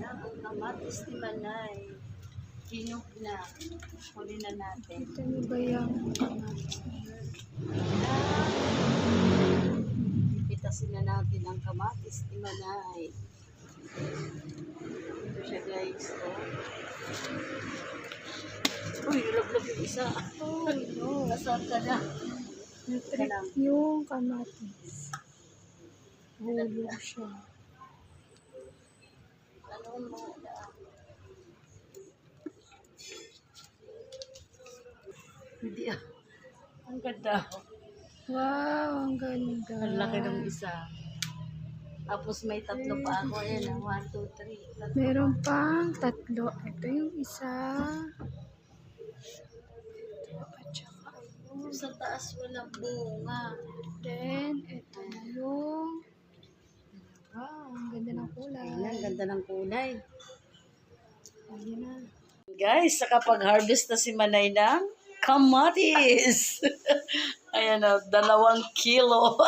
lang ang kamatis ni Manay. Hinog na. Huli na natin. Ito niyo ba yung kamatis? Pitasin na natin ang kamatis ni Manay. Ito siya guys. Oh. Uy, nalaglag yung isa. Oh no. Nasaan ka na? Natrip yung kamatis. Hulog siya. Ano mo na? Hindi ah. Ang ganda. Wow, ang ganda. Ang laki ng isa. Tapos may tatlo pa ako. Ayan ah. 1, 2, 3. Meron pang tatlo. Ito yung isa. At saka ayun. Sa taas walang bunga. Then, ito na yung... Wow, ang ganda ng kulay. Ayan, ang ganda ng kulay. Ayan na. Guys, nakapag-harvest na si Manay ng kamatis. Ayan o, 2 kilo.